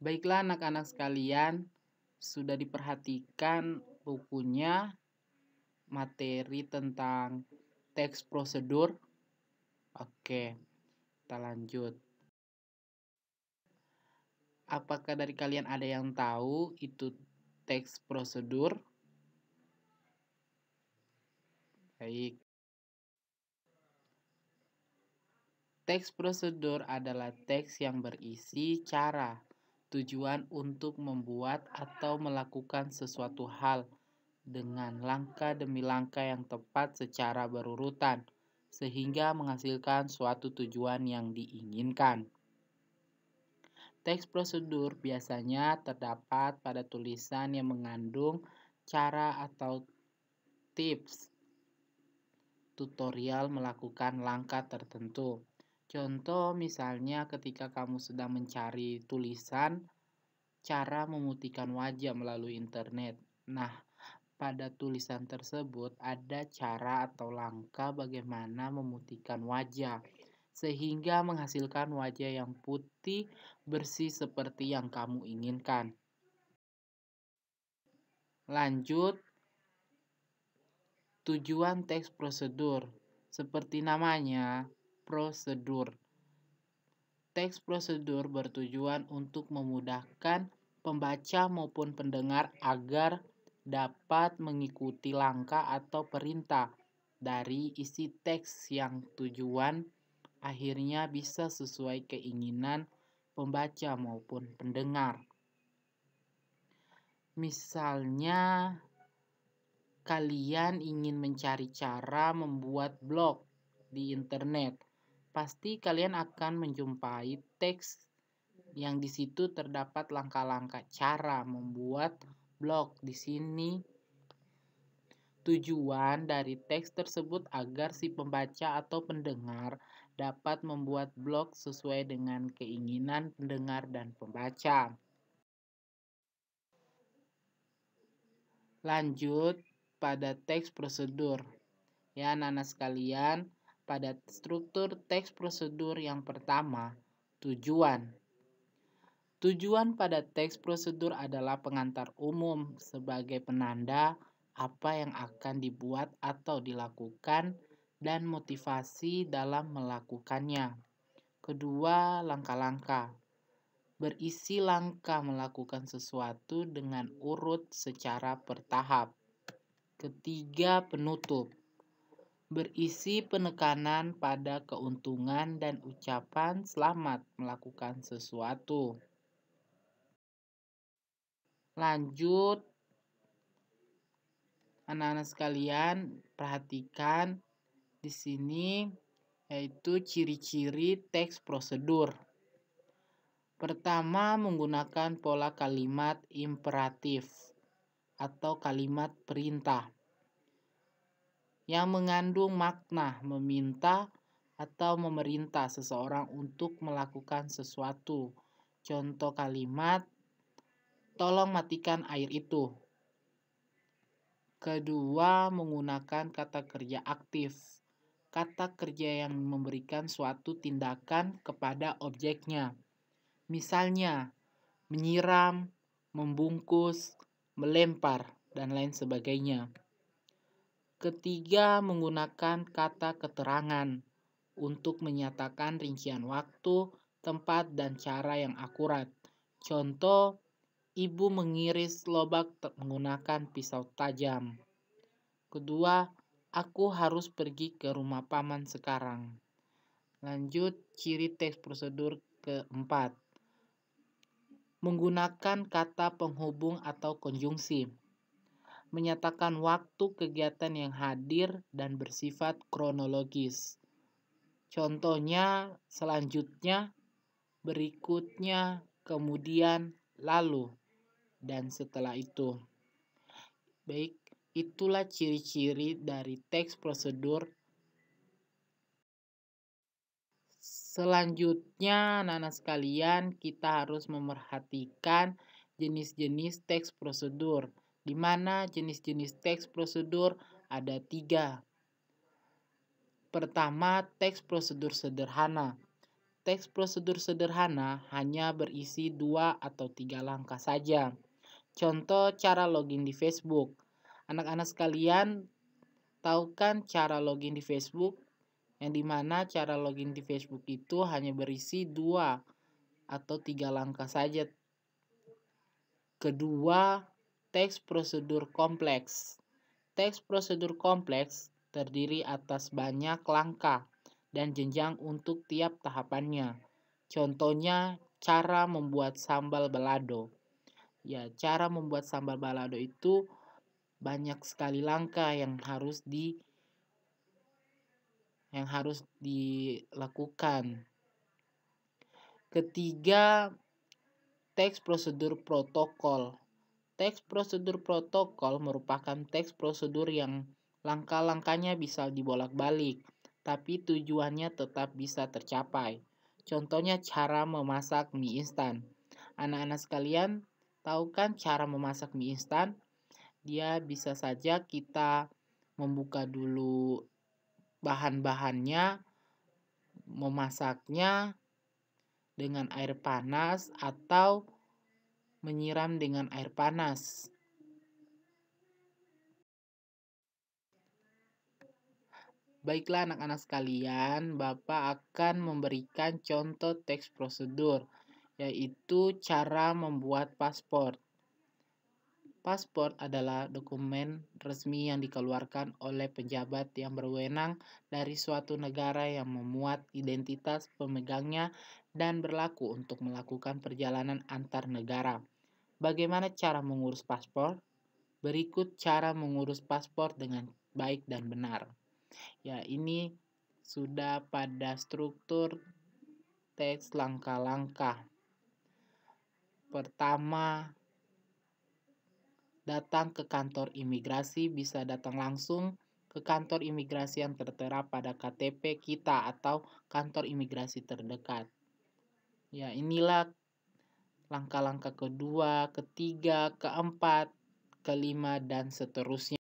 Baiklah anak-anak sekalian, sudah diperhatikan bukunya materi tentang teks prosedur? Oke, kita lanjut. Apakah dari kalian ada yang tahu itu teks prosedur? Baik. Teks prosedur adalah teks yang berisi cara, tujuan untuk membuat atau melakukan sesuatu hal dengan langkah demi langkah yang tepat secara berurutan, sehingga menghasilkan suatu tujuan yang diinginkan. Teks prosedur biasanya terdapat pada tulisan yang mengandung cara atau tips tutorial melakukan langkah tertentu. Contoh misalnya ketika kamu sedang mencari tulisan cara memutihkan wajah melalui internet. Nah, pada tulisan tersebut ada cara atau langkah bagaimana memutihkan wajah sehingga menghasilkan wajah yang putih bersih seperti yang kamu inginkan. Lanjut, tujuan teks prosedur. Seperti namanya, prosedur. Teks prosedur bertujuan untuk memudahkan pembaca maupun pendengar agar dapat mengikuti langkah atau perintah dari isi teks yang tujuan akhirnya bisa sesuai keinginan pembaca maupun pendengar. Misalnya, kalian ingin mencari cara membuat blog di internet. Pasti kalian akan menjumpai teks yang di situ terdapat langkah-langkah cara membuat blog. Di sini tujuan dari teks tersebut agar si pembaca atau pendengar dapat membuat blog sesuai dengan keinginan pendengar dan pembaca. Lanjut pada teks prosedur. Ya, anak-anak sekalian, pada struktur teks prosedur yang pertama, tujuan. Tujuan pada teks prosedur adalah pengantar umum sebagai penanda apa yang akan dibuat atau dilakukan dan motivasi dalam melakukannya. Kedua, langkah-langkah. Berisi langkah melakukan sesuatu dengan urut secara bertahap. Ketiga, penutup. Berisi penekanan pada keuntungan dan ucapan selamat melakukan sesuatu. Lanjut, anak-anak sekalian, perhatikan di sini yaitu ciri-ciri teks prosedur. Pertama, menggunakan pola kalimat imperatif atau kalimat perintah yang mengandung makna meminta atau memerintah seseorang untuk melakukan sesuatu. Contoh kalimat, tolong matikan air itu. Kedua, menggunakan kata kerja aktif. Kata kerja yang memberikan suatu tindakan kepada objeknya. Misalnya, menyiram, membungkus, melempar, dan lain sebagainya. Ketiga, menggunakan kata keterangan untuk menyatakan rincian waktu, tempat, dan cara yang akurat. Contoh, ibu mengiris lobak menggunakan pisau tajam. Kedua, aku harus pergi ke rumah paman sekarang. Lanjut, ciri teks prosedur keempat. Menggunakan kata penghubung atau konjungsi. Menyatakan waktu kegiatan yang hadir dan bersifat kronologis. Contohnya, selanjutnya, berikutnya, kemudian, lalu, dan setelah itu. Baik, itulah ciri-ciri dari teks prosedur. Selanjutnya, anak-anak sekalian, kita harus memerhatikan jenis-jenis teks prosedur, di mana jenis-jenis teks prosedur ada 3. Pertama, teks prosedur sederhana. Teks prosedur sederhana hanya berisi 2 atau 3 langkah saja. Contoh cara login di Facebook. Anak-anak sekalian, tahu kan cara login di Facebook? Yang dimana cara login di Facebook itu hanya berisi 2 atau 3 langkah saja. Kedua, teks prosedur kompleks. Teks prosedur kompleks terdiri atas banyak langkah dan jenjang untuk tiap tahapannya. Contohnya, cara membuat sambal balado. Ya, cara membuat sambal balado itu banyak sekali langkah yang harus dilakukan. Ketiga, teks prosedur protokol. Teks prosedur protokol merupakan teks prosedur yang langkah-langkahnya bisa dibolak-balik, tapi tujuannya tetap bisa tercapai. Contohnya cara memasak mie instan. Anak-anak sekalian, tahu kan cara memasak mie instan? Dia bisa saja kita membuka dulu bahan-bahannya, memasaknya dengan air panas atau menyiram dengan air panas. Baiklah anak-anak sekalian, Bapak akan memberikan contoh teks prosedur, yaitu cara membuat paspor. Paspor adalah dokumen resmi yang dikeluarkan oleh pejabat yang berwenang dari suatu negara yang memuat identitas pemegangnya dan berlaku untuk melakukan perjalanan antar negara. Bagaimana cara mengurus paspor? Berikut cara mengurus paspor dengan baik dan benar. Ya, ini sudah pada struktur teks langkah-langkah. Pertama, datang ke kantor imigrasi, bisa datang langsung ke kantor imigrasi yang tertera pada KTP kita atau kantor imigrasi terdekat. Ya, inilah langkah-langkah kedua, ketiga, keempat, kelima, dan seterusnya.